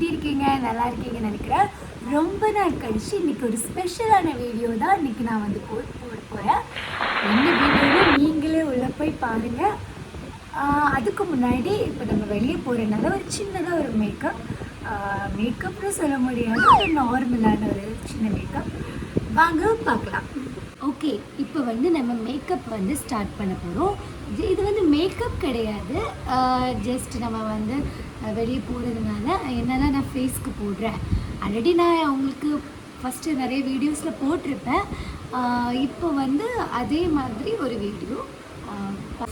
எப்படி இருக்கீங்க? நல்லா இருக்கீங்கன்னு நினைக்கிறேன். ரொம்ப நாள் கழிச்சு இன்றைக்கி ஒரு ஸ்பெஷலான வீடியோ தான் இன்றைக்கி நான் வந்து போட போகிறேன். என்ன வீடியோன்னு நீங்களே உள்ளே போய் பாருங்கள். அதுக்கு முன்னாடி இப்போ நம்ம வெளியே போகிறதுனால ஒரு சின்னதாக ஒரு மேக்கப்னு சொல்ல முடியாது, ஒரு நார்மலான ஒரு சின்ன மேக்கப். வாங்க பார்க்கலாம். ஓகே, இப்போ வந்து நம்ம மேக்கப் வந்து ஸ்டார்ட் பண்ண போகிறோம். இது வந்து மேக்கப் கிடையாது, ஜஸ்ட் நம்ம வந்து வெளியே போகிறதுனால என்னெல்லாம் நான் ஃபேஸ்க்கு போடுறேன். ஆல்ரெடி நான் உங்களுக்கு ஃபஸ்ட்டு நிறைய வீடியோஸில் போட்டிருப்பேன். இப்போ வந்து அதே மாதிரி ஒரு வீடியோ.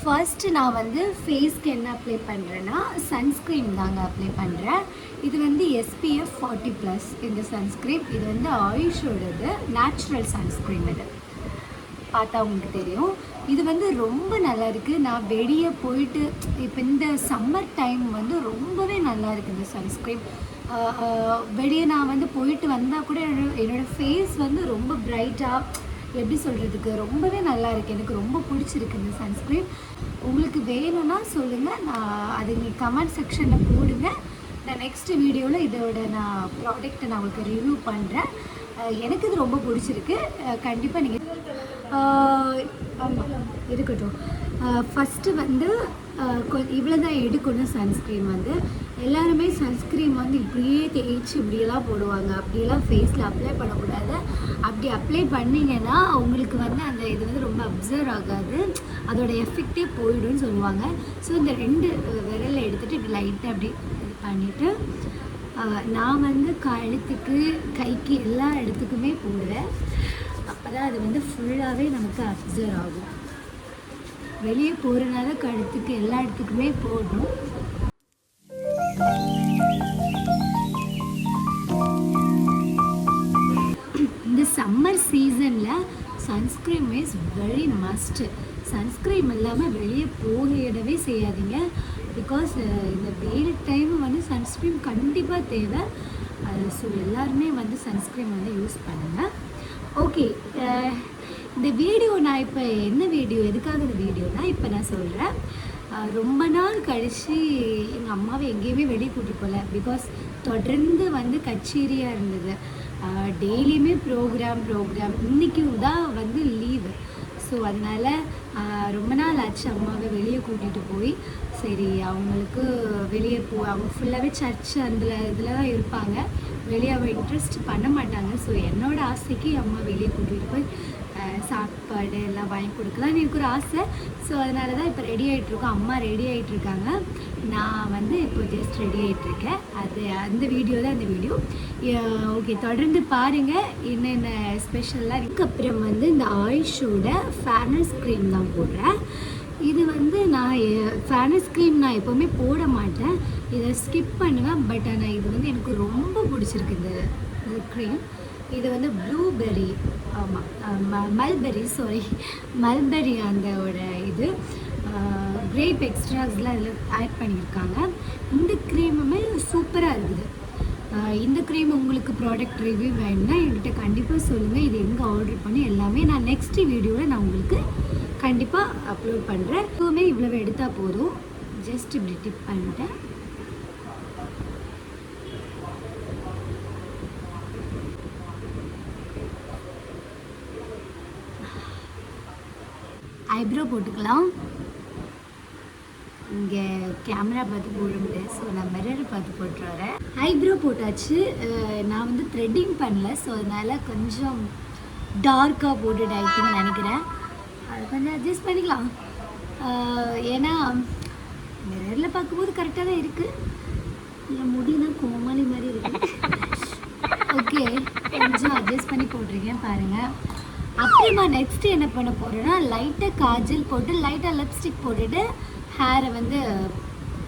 ஃபர்ஸ்ட்டு நான் வந்து ஃபேஸ்க்கு என்ன அப்ளை பண்ணுறேன்னா சன்ஸ்க்ரீன் தாங்க அப்ளை பண்ணுறேன். இது வந்து SPF 40+ இந்த சன்ஸ்க்ரீன். இது வந்து ஆயுஷோடது நேச்சுரல் சன்ஸ்க்ரீன். இது பார்த்தா உங்களுக்கு தெரியும். இது வந்து ரொம்ப நல்லா இருக்குது. நான் வெளியே போயிட்டு இப்போ இந்த சம்மர் டைம் வந்து ரொம்பவே நல்லா இருக்குது இந்த சன்ஸ்க்ரீன். வெளியே நான் வந்து போயிட்டு வந்தால் கூட என்னோடய ஃபேஸ் வந்து ரொம்ப பிரைட்டாக, எப்படி சொல்கிறதுக்கு, ரொம்பவே நல்லா இருக்குது. எனக்கு ரொம்ப பிடிச்சிருக்கு இந்த சன்ஸ்க்ரீன். உங்களுக்கு வேணும்னா சொல்லுங்கள், நான் அது நீங்கள் கமெண்ட் செக்ஷனில் போடுங்க. நான் நெக்ஸ்ட் வீடியோவில் இதோட நான் ப்ராடக்ட்டை நான் உங்களுக்கு ரிவ்யூ பண்ணுறேன். எனக்கு இது ரொம்ப பிடிச்சிருக்கு. கண்டிப்பாக நீங்கள் ஆமாம் இருக்கட்டும். ஃபஸ்ட்டு வந்து இவ்வளோ தான் எடுக்கணும். சன்ஸ்க்ரீன் வந்து எல்லாருமே சன்ஸ்க்ரீன் வந்து இப்படியே தேய்ச்சி இப்படியெல்லாம் போடுவாங்க. அப்படியெல்லாம் ஃபேஸில் அப்ளை பண்ணக்கூடாது. அப்படி அப்ளை பண்ணிங்கன்னா உங்களுக்கு வந்து அந்த இது வந்து ரொம்ப அப்சர்வ் ஆகாது, அதோட எஃபெக்டே போயிடும்னு சொல்லுவாங்க. ஸோ இந்த 2 விரலை எடுத்துகிட்டு இப்படி லைட்டாக அப்படி இது பண்ணிவிட்டு நான் வந்து கழுத்துக்கு, கைக்கு, எல்லா இடத்துக்குமே போடுவேன். அப்போ தான் அது வந்து ஃபுல்லாகவே நமக்கு அப்சர்வ் ஆகும். வெளியே போகிறனால கழுத்துக்கு எல்லா இடத்துக்குமே போடணும். இந்த சம்மர் சீசனில் sunscreen is very must. Sunscreen இல்லாமல் வெளியே போகிடவே செய்யாதீங்க. பிகாஸ் இந்த வெயில் டைம் வந்து சன்ஸ்க்ரீன் கண்டிப்பாக தேவை. ஸோ எல்லாருமே வந்து சன்ஸ்க்ரீன் வந்து யூஸ் பண்ணுங்கள். ஓகே, இந்த வீடியோ நான் இப்போ என்ன வீடியோ, எதுக்காக இந்த வீடியோனா இப்போ நான் சொல்கிறேன். ரொம்ப நாள் கழித்து எங்கள் அம்மாவை எங்கேயுமே வெளியே கூட்டிட்டு போகல. பிகாஸ் தொடர்ந்து வந்து கச்சேரியாக இருந்தது. டெய்லியுமே ப்ரோக்ராம். இன்றைக்கும் தான் வந்து லீவு. ஸோ அதனால் ரொம்ப நாள் ஆச்சு அம்மாவை வெளியே கூட்டிகிட்டு போய். சரி, அவங்களுக்கு வெளியே அவங்க ஃபுல்லாகவே சர்ச் அந்த இதில் தான் இருப்பாங்க. வெளியே அவள் இன்ட்ரெஸ்ட் பண்ண மாட்டாங்க. ஸோ என்னோடய ஆசைக்கு அம்மா வெளியே கூட்டிகிட்டு போய் சாப்பாடு எல்லாம் வாங்கி கொடுக்கலான்னு எனக்கு ஒரு ஆசை. ஸோ அதனால தான் இப்போ ரெடி ஆகிட்ருக்கோம். அம்மா ரெடி ஆகிட்ருக்காங்க, நான் வந்து இப்போ ஜஸ்ட் ரெடி ஆகிட்ருக்கேன். அந்த வீடியோ தான் இந்த வீடியோ. ஓகே, தொடர்ந்து பாருங்கள் என்னென்ன ஸ்பெஷலாக. இதுக்கப்புறம் வந்து இந்த ஆயுஷோட ஃபேர்னஸ் க்ரீம் தான் போடுறேன். இது வந்து நான் ஃபேர்னஸ் க்ரீம் நான் எப்போவுமே போட மாட்டேன், இதை ஸ்கிப் பண்ணுவேன். பட் ஆனால் இது வந்து எனக்கு ரொம்ப பிடிச்சிருக்கு இந்த க்ரீம். இது வந்து ப்ளூபெர்ரி, ஆமாம் மல்பெர்ரி அந்தோட இது கிரேப் எக்ஸ்ட்ராஸ்லாம் இதில் ஆட் பண்ணியிருக்காங்க. இந்த க்ரீமுமே சூப்பராக இருக்குது. இந்த க்ரீம் உங்களுக்கு ப்ராடக்ட் ரிவ்யூ வேணும்னா என்கிட்ட கண்டிப்பாக சொல்லுங்கள். இது எங்கே ஆர்டர் பண்ணி எல்லாமே நான் நெக்ஸ்ட் வீடியோவில் நான் உங்களுக்கு கண்டிப்பாக அப்லோட் பண்ணுறேன். எப்போவுமே இவ்வளோ எடுத்தால் போதும். ஜஸ்ட் இப்படி டிப் பண்ணிட்டேன். ஐப்ரோ போட்டுக்கலாம். இங்கே கேமரா பார்த்து போட முடியாது, ஸோ நான் மிரர் பார்த்து போட்டு வரேன். ஐப்ரோ போட்டாச்சு. நான் வந்து த்ரெட்டிங் பண்ணல, ஸோ அதனால் கொஞ்சம் டார்க்காக போட்டுட்டு ஆகிட்டுன்னு நினைக்கிறேன். அது கொஞ்சம் அட்ஜஸ்ட் பண்ணிக்கலாம். ஏன்னா மிரரில் பார்க்கும்போது கரெக்டாக தான் இருக்குது. என் முடினா கோமாளி மாதிரி இருக்குது. ஓகே, கொஞ்சம் அட்ஜஸ்ட் பண்ணி போட்டிருக்கேன் பாருங்கள். அப்புறமா நெக்ஸ்ட்டு என்ன பண்ண போகிறேன்னா லைட்டாக காஜல் போட்டு லைட்டாக லிப்ஸ்டிக் போட்டுட்டு ஹேரை வந்து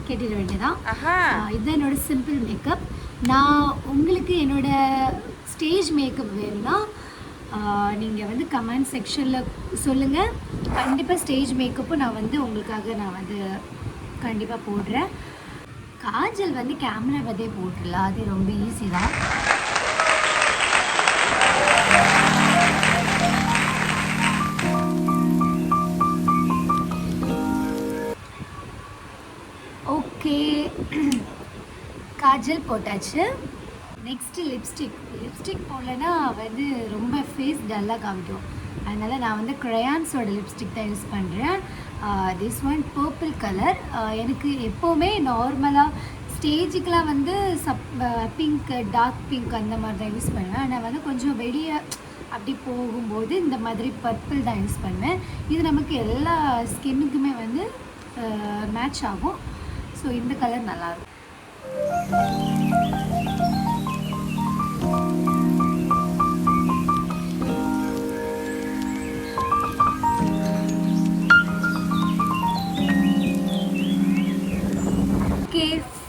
கட்டிட வேண்டியதான். இதுதான் என்னோடய சிம்பிள் மேக்கப். நான் உங்களுக்கு என்னோடய ஸ்டேஜ் மேக்கப் வேணும்னா நீங்கள் வந்து கமெண்ட் செக்ஷனில் சொல்லுங்கள். கண்டிப்பாக ஸ்டேஜ் மேக்கப்பும் நான் வந்து உங்களுக்காக நான் வந்து கண்டிப்பாக போடுறேன். காஜல் வந்து கேமரா பற்றியே போட்டுடலாம், அது ரொம்ப ஈஸி தான். ஓகே, காஜல் போட்டாச்சு. நெக்ஸ்ட்டு லிப்ஸ்டிக் போடலன்னா வந்து ரொம்ப ஃபேஸ் டல்லாக காமிக்கும். அதனால் நான் வந்து க்ரையான்ஸோட லிப்ஸ்டிக் தான் யூஸ் பண்ணுறேன். This one purple colour. எனக்கு எப்போவுமே நார்மலாக ஸ்டேஜுக்கெலாம் வந்து பிங்க், டார்க் பிங்க் அந்த மாதிரி தான் யூஸ் பண்ணுவேன். ஆனால் வந்து கொஞ்சம் வெளியே அப்படி போகும்போது இந்த மாதிரி பர்பிள் தான் யூஸ் பண்ணுவேன். இது நமக்கு எல்லா ஸ்கின்னுக்குமே வந்து மேட்ச் ஆகும். ஸோ இந்த கலர் நல்லாயிருக்கும்.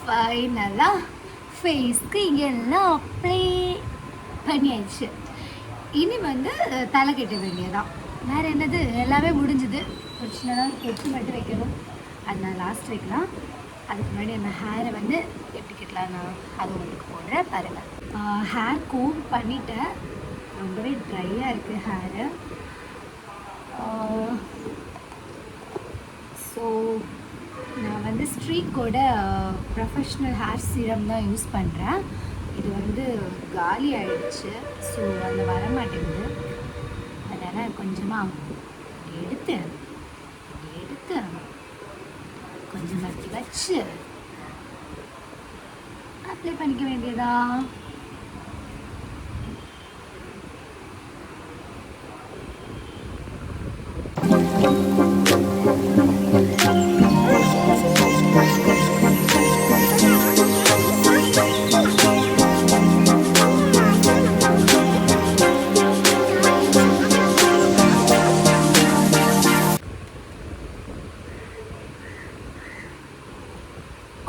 ஃபைனலாக ஃபேஸ்க்கு இங்கே எல்லாம் அப்ளை பண்ணியாச்சு. இனி வந்து தலை கட்ட வேண்டியதான். வேறு என்னது, எல்லாமே முடிஞ்சுது. ஒரு சின்னதாக கெட்டு மட்டும் வைக்கணும். அது நான் லாஸ்ட் வைக்கலாம். அதுக்கு முன்னாடி அந்த ஹேரை வந்து எப்படி கட்டலாம் நான் அது உங்களுக்கு போடுறேன் பாருங்கள். ஹேர் கோம் பண்ணிவிட்டேன். ரொம்பவே ட்ரையாக இருக்குது ஹேரு. ஸோ நான் வந்து ஸ்ட்ரீக்கோட ப்ரொஃபஷ்னல் ஹேர் சீரம் தான் யூஸ் பண்ணுறேன். இது வந்து காலி ஆகிடுச்சு. ஸோ அதில் வர மாட்டேங்குது. அதனால் கொஞ்சமாக எடுத்து கொஞ்சம் நட்டி வச்சு அப்ளை பண்ணிக்க வேண்டியதா.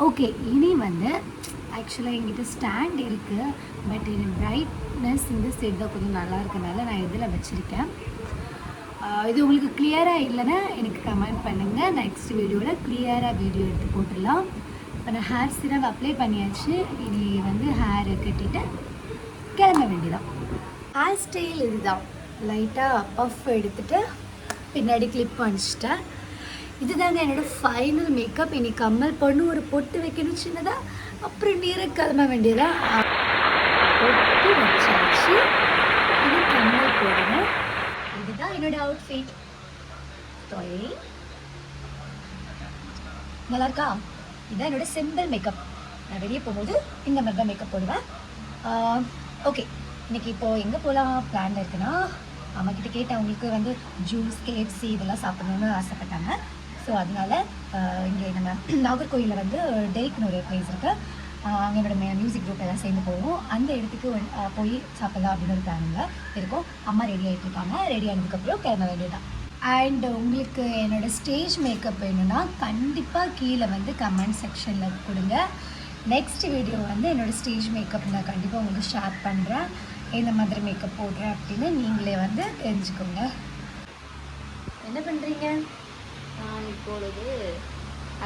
ஓகே, இனி வந்து ஆக்சுவலாக எங்கிட்ட ஸ்டாண்ட் இருக்குது. பட் இது பிரைட்னஸ் இந்த சைடு தான் கொஞ்சம் நல்லா இருக்கனால நான் இதில் வச்சுருக்கேன். இது உங்களுக்கு கிளியராக இல்லைன்னா எனக்கு கமெண்ட் பண்ணுங்கள். நெக்ஸ்ட் வீடியோவில் கிளியராக வீடியோ எடுத்து போட்டுடலாம். இப்போ நான் ஹேர் சிரம் அப்ளை பண்ணியாச்சு. இனி வந்து ஹேரை கட்டிட்டு கிளம்ப வேண்டியதான். ஹேர் ஸ்டைல் இதுதான். லைட்டாக பஃப் எடுத்துகிட்டு பின்னாடி கிளிப் அடிச்சிட்டேன். இதுதாங்க என்னோடய ஃபைனல் மேக்கப். இனி கம்மல் பண்ணு ஒரு பொட்டு வைக்கணும் சின்னதாக. அப்புறம் நேராக கிளம்ப வேண்டியதான். பொட்டு வச்சாச்சு. இது கம்மல் போடணும். இதுதான் என்னோடய அவுட்ஃபிட். நல்லா இருக்கா? இதுதான் என்னோடய சிம்பிள் மேக்கப். நான் வெளியே போகும்போது இந்த மாதிரி தான் மேக்கப் போடுவேன். ஓகே, இன்றைக்கி இப்போது எங்கே போகலாம் பிளான் இருக்குன்னா, அம்மாக்கிட்ட கேட்டேன். அவங்களுக்கு வந்து ஜூஸ், KFC இதெல்லாம் சாப்பிடணுன்னு ஆசைப்பட்டாங்க. ஸோ அதனால் இங்கே நம்ம நாகர்கோயிலில் வந்து டேக்னு ஒரு பிளேஸ் இருக்குது. அங்கே என்னோட மியூசிக் குரூப் எல்லாம் சேர்ந்து போவோம். அந்த இடத்துக்கு போய் சாப்பிடலாம் அப்படின்னு ஒரு பிளானில் இருக்கும். அம்மா ரெடி ஆகிட்டு இருக்காங்க. ரெடி ஆனதுக்கப்புறம் கிளம்ப வேண்டியதான். அண்ட் உங்களுக்கு என்னோடய ஸ்டேஜ் மேக்கப் வேணும்னா கண்டிப்பாக கீழே வந்து கமெண்ட் செக்ஷனில் கொடுங்க. நெக்ஸ்ட் வீடியோ வந்து என்னோடய ஸ்டேஜ் மேக்கப் நான் கண்டிப்பாக உங்களுக்கு ஷேர் பண்ணுறேன். எந்த மாதிரி மேக்கப் போடுறேன் அப்படின்னு நீங்களே வந்து தெரிஞ்சுக்கோங்க. என்ன பண்ணுறீங்க? நான் இப்பொழுது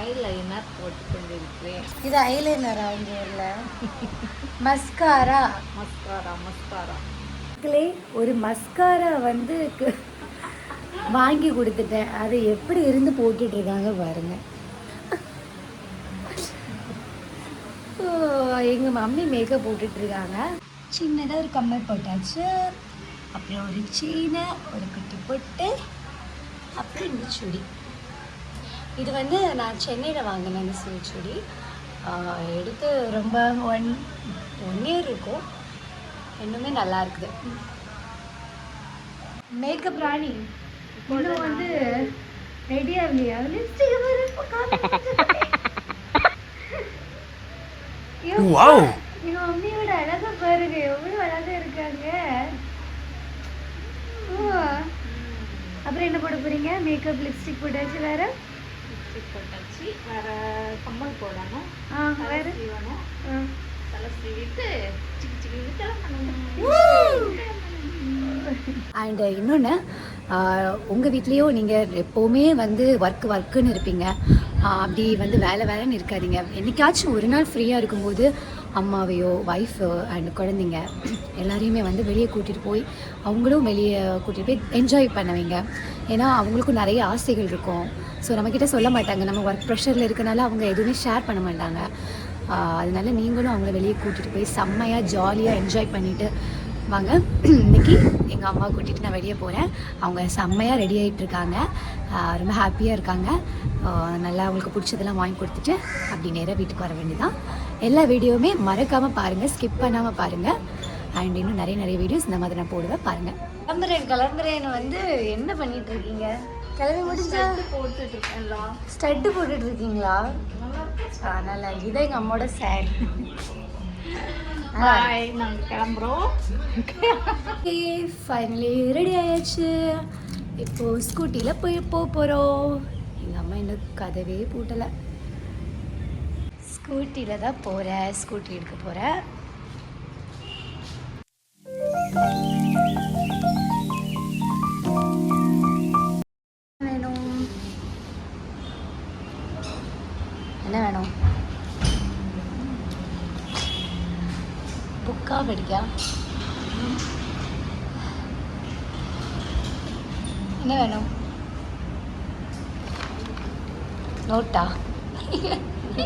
ஐலைனர் போட்டு கொண்டிருக்கிறேன். இது ஐலைனரா? இங்கே இல்லை, மஸ்காரா. ஒரு மஸ்காரா வந்து வாங்கி கொடுத்துட்டேன். அது எப்படி இருந்து போட்டுட்டு இருக்காங்க பாருங்க. எங்கள் மம்மி மேக்கப் போட்டுட்ருக்காங்க. சின்னதாக ஒரு கம்மல் போட்டாச்சு. அப்புறம் ஒரு செயினை, ஒரு குட்டி பொட்டு, அப்புறம் இந்த சுடி. இது வந்து நான் சென்னையில் வாங்கினேன். இந்த சுடி எடுத்து ரொம்ப ஒன் இயர் இருக்கும். இன்னுமே நல்லா இருக்குது. மேக்கப் ராணி இன்னும் வந்து ரெடியாக இல்லையா? லிப்ஸ்டிக் எங்க மம்மியோட அழகா பாருங்க, எவ்வளவு அழகா இருக்காங்க. அப்புறம் என்ன போட போறீங்க? மேக்கப், லிப்ஸ்டிக் போட்டாச்சு. வேற லிப்ஸ்டிக் போட்டாச்சு. வேற கம்மல் போடணும். வேற தலை சீவிட்டு அண்ட் இன்னொன்று, உங்கள் வீட்லேயும் நீங்கள் எப்போவுமே வந்து ஒர்க்குன்னு இருப்பீங்க. அப்படி வந்து வேலைன்னு இருக்காதீங்க. என்றைக்காச்சும் ஒரு நாள் ஃப்ரீயாக இருக்கும்போது அம்மாவையோ, ஒய்ஃபோ அண்ட் குழந்தைங்க எல்லாரையுமே வந்து வெளியே கூட்டிகிட்டு போய் அவங்களும் வெளியே கூட்டிகிட்டு போய் என்ஜாய் பண்ணுவீங்க. ஏன்னா அவங்களுக்கும் நிறைய ஆசைகள் இருக்கும். ஸோ நம்மக்கிட்ட சொல்ல மாட்டாங்க. நம்ம ஒர்க் ப்ரெஷரில் இருக்கனால அவங்க எதுவுமே ஷேர் பண்ண மாட்டாங்க. அதனால நீங்களும் அவங்கள வெளியே கூட்டிகிட்டு போய் செம்மையாக ஜாலியாக என்ஜாய் பண்ணிவிட்டு வாங்க. இன்றைக்கி எங்கள் அம்மா கூட்டிகிட்டு நான் வெளியே போகிறேன். அவங்க செம்மையாக ரெடி ஆகிட்டு இருக்காங்க, ரொம்ப ஹாப்பியாக இருக்காங்க. நல்லா அவங்களுக்கு பிடிச்சதெல்லாம் வாங்கி கொடுத்துட்டு அப்படி நேராக வீட்டுக்கு வர வேண்டியதான். எல்லா வீடியோவுமே மறக்காமல் பாருங்கள், ஸ்கிப் பண்ணாமல் பாருங்கள். அண்ட் இன்னும் நிறைய வீடியோஸ் இந்த மாதிரி நான் போடுவேன், பாருங்கள். கிளம்புறேன்னு வந்து என்ன பண்ணிட்டு இருக்கீங்க? கிளம்பி முடிஞ்சா போட்டுட்டு இருக்கேன்ல. ஸ்டட்டு போட்டுட்டு இருக்கீங்களா? நல்லா இதான் எங்கள் அம்மாவோட சாரி. நாங்கள் கிளம்புறோம். ஃபைனலி ரெடி ஆயாச்சு. இப்போது ஸ்கூட்டியில் போய் போகிறோம். எங்கள் அம்மா இன்னும் கதவே பூட்டலை. ஸ்கூட்டியில் தான் போகிறேன், ஸ்கூட்டி எடுக்க போகிறேன். வேணும் என்ன வேணும்? புக்கா படிக்கா? என்ன வேணும்? நோட்டா?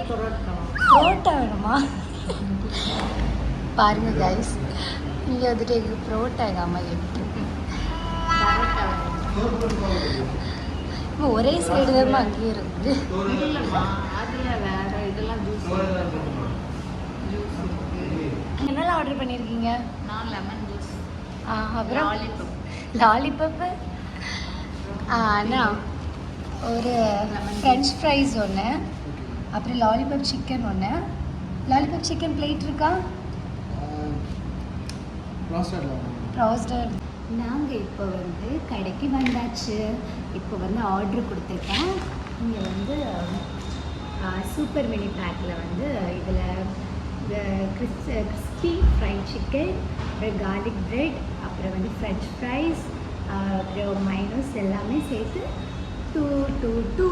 புரோட்டா வேணுமா? பாருங்க கைஸ், இங்கே வந்துட்டு எங்கள் புரோட்டா எங்கள் அம்மா எடுத்து ஒரே சைடு தான் அங்கேயே இருக்குது. அதில் வேற இதெல்லாம் ஜூஸ் என்னெல்லாம் ஆர்டர் பண்ணியிருக்கீங்க? நான் லெமன் ஜூஸ், அப்புறம் லாலிபப். லாலிபப்பு அண்ணா ஒரு ஃப்ரெஞ்ச் ஃப்ரைஸ் ஒன்று, அப்புறம் லாலிபப் சிக்கன் ஒன்று. லாலிபப் சிக்கன் பிளேட் இருக்கா? ரோஸ்டட். நாங்கள் இப்போ வந்து கடைக்கு வந்தாச்சு. இப்போ வந்து ஆர்டர் கொடுத்துருக்கேன். இங்கே வந்து சூப்பர் மினி பேக்கில் வந்து இதில் கிறிஸ்பி ஃப்ரைட் சிக்கன், அப்புறம் கார்லிக் பிரெட், அப்புறம் வந்து ஃப்ரெஞ்ச் ஃப்ரைஸ், அப்புறம் மைனோஸ் எல்லாமே சேர்த்து 2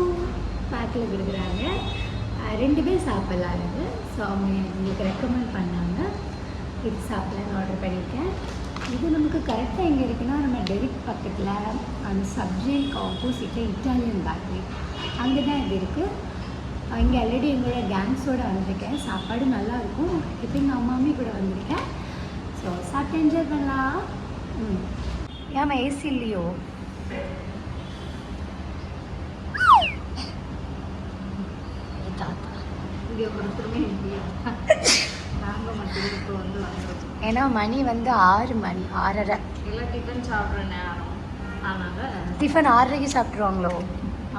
பேக்கில் கொடுக்குறாங்க. 2 பேர் சாப்பிட்லாம். ஸோ அவங்க எங்களுக்கு ரெக்கமெண்ட் பண்ணாங்க, இது சாப்பிட்லான்னு ஆர்டர் பண்ணியிருக்கேன். இது நமக்கு கரெக்டாக எங்கே இருக்குன்னா, நம்ம டெரிக் பக்கத்தில் அந்த சப்ஜெக்ட் ஆப்போசிட்டில் இட்டாலியன் பேக்கரி, அங்கே தான் இது இருக்குது. இங்கே ஆல்ரெடி எங்களோட கேங்ஸோடு வந்திருக்கேன். சாப்பாடு நல்லாயிருக்கும். இப்போ எங்கள் அம்மாமே கூட வந்திருக்கேன். ஸோ சாப்பிட்டு என்ஜாய் பண்ணலாம். ஏமா ஏசி இல்லையோ? தாத்தா இங்கே ஒருத்தருமே இல்லையா? நாங்கள் மட்டும் இப்போ வந்து வந்துருக்கோம். ஏன்னா மணி வந்து 6 மணி 6:30. எல்லாம் டிஃபன் சாப்பிட்ற நேரம். அதனால் டிஃபன் 6:30க்கு சாப்பிட்ருவாங்களோ?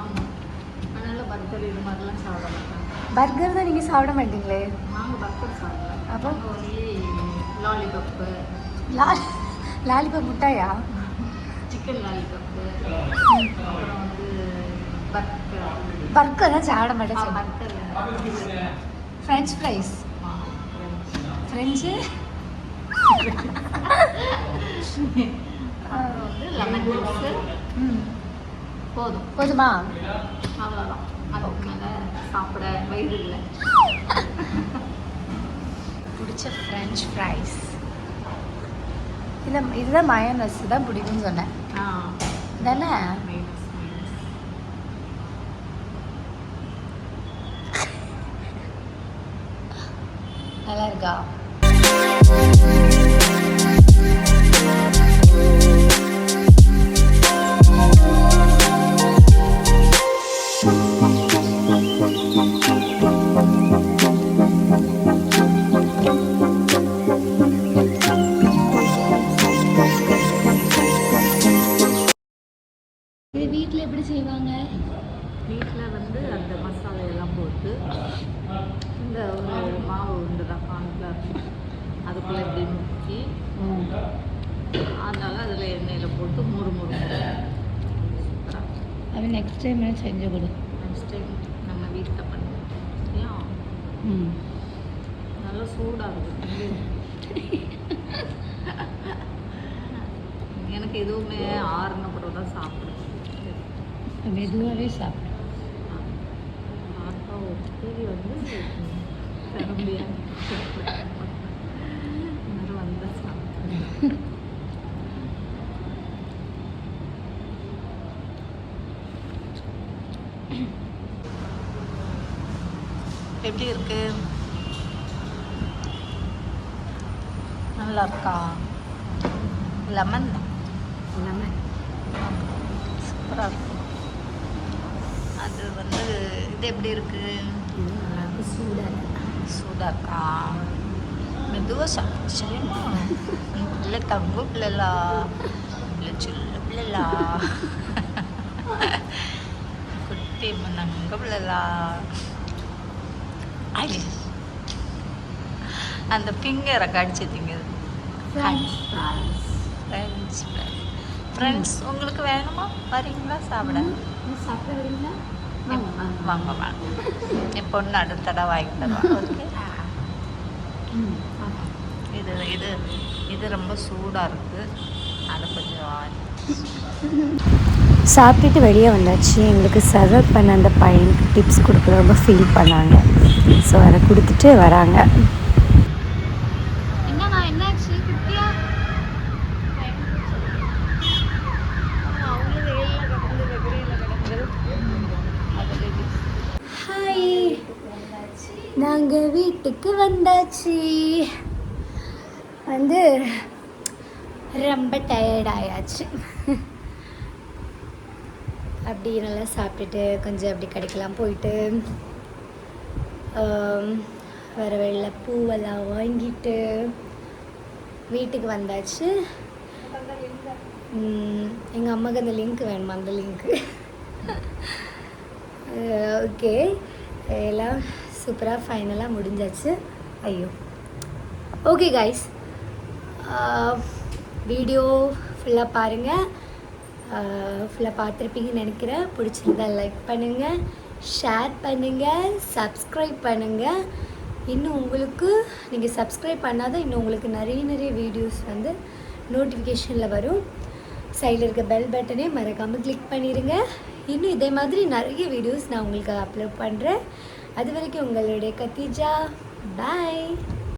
ஆமாம், அதனால் பர்கர் இது மாதிரிலாம் சாப்பிட மாட்டாங்க. பர்கர் தான் நீங்கள் சாப்பிட மாட்டீங்களே? நாங்கள் பர்கர் சாப்பிடலாம். அப்போ ஒன்லி லாலிபப்பு, லாலிபப் முட்டாயா? சிக்கன் லாலிபப்பு, அப்புறம் வந்து பர்கர். பர்கர் தான் சாப்பிட மாட்டேன். பர்கர், ஃப்ரெஞ்ச் ஃப்ரைஸ், ஃப்ரெஞ்சு, அப்புறம் வந்து லெமன் ஜூஸு. போதுமா? அவ்வளோதான். அதுக்கு மேலே சாப்பிட வயிறு இல்லை. பிடிச்ச ஃப்ரெஞ்ச் ஃப்ரைஸ் இதுதான் மயோனஸ் தான் பிடிக்கும்னு சொன்னேன் தானே? நல்லா இருக்கா? வீட்டில் எப்படி செய்வாங்க? வீட்டில் வந்து அந்த மசாலையெல்லாம் போட்டு இந்த ஒரு மாவு உண்டு தான் கார்ன்ஃப்ளவர், அதுக்குள்ளே இப்படி முக்கி அதனால் அதில் எண்ணெயில் போட்டு முறுமுறு. அது நெக்ஸ்ட் டைம் செஞ்சு கொடு. நெக்ஸ்ட் டைம் நம்ம வீட்டில் பண்ணுவோம். ஏன் நல்லா சூடாகுது. எனக்கு எதுவுமே ஆறுன பிறகு தான் சாப்பிடுவேன். மெதுவாகவே சாப்பிடும். ஆட்டா ஒப்பேரி வந்து பெரம்பியாக வந்து சாப்பிடுவேன். எப்படி இருக்கு? நல்லா இருக்கா? லெமன் எல்லாமே சூப்பராக இருக்கும். அது வந்து இது எப்படி இருக்குது? நல்லா இருக்கு, சூடாக இருக்கா? மெதுவாக சாப்பிட்டு சரியுமா? இல்லை தங்கு பிள்ளைலா, இல்லை சில்ல பிள்ளைலா, குட்டி நங்க பிள்ளைலா. ஐ அந்த ஃபிங்கரை கடிச்சு திங்குது. ஃப்ரெண்ட்ஸ் உங்களுக்கு வேணுமா? வரீங்களா சாப்பிட? சாப்பிட வரீங்களா? வாங்க வாங்க. என் பொண்ணு அடுத்த தடவை வாங்கி தருவாங்க. ஓகே. இது இது இது ரொம்ப சூடாக இருக்குது. அது கொஞ்சம் சாப்பிட்டுட்டு வெளியே வந்தாச்சு. எங்களுக்கு சர்வ் பண்ண அந்த பையனுக்கு டிப்ஸ் கொடுக்க ரொம்ப ஃபீல் பண்ணாங்க. ஸோ அதை கொடுத்துட்டு வராங்க. என்னண்ணா என்னாச்சு குட்டியா? ஹாய், நாங்கள் வீட்டுக்கு வந்தாச்சு. வந்து ரொம்ப டயர்ட் ஆயாச்சு. அப்படி நல்லா சாப்பிட்டுட்டு கொஞ்சம் அப்படி கடைக்கெல்லாம் போயிட்டு வர வெளில பூவெல்லாம் வாங்கிட்டு வீட்டுக்கு வந்தாச்சு. எங்கள் அம்மாவுக்கு அந்த லிங்க் வேணுமா? அந்த லிங்க்கு ஓகே. எல்லாம் சூப்பராக ஃபைனலாக முடிஞ்சாச்சு. ஐயோ ஓகே கைஸ், வீடியோ ஃபுல்லாக பாருங்கள். ஃபுல்லாக பார்த்துருப்பீங்கன்னு நினைக்கிறேன். பிடிச்சிருந்தா லைக் பண்ணுங்கள், ஷேர் பண்ணுங்கள், சப்ஸ்கிரைப் பண்ணுங்கள். இன்னும் உங்களுக்கு நீங்கள் சப்ஸ்கிரைப் பண்ணாதான் இன்னும் உங்களுக்கு நிறைய வீடியோஸ் வந்து நோட்டிஃபிகேஷனில் வரும். சைடில் இருக்க பெல் பட்டனே மறக்காமல் கிளிக் பண்ணிடுங்க. இன்னும் இதே மாதிரி நிறைய வீடியோஸ் நான் உங்களுக்கு அப்லோட் பண்ணுறேன். அது வரைக்கும் உங்களுடைய கத்தீஜா. பாய்.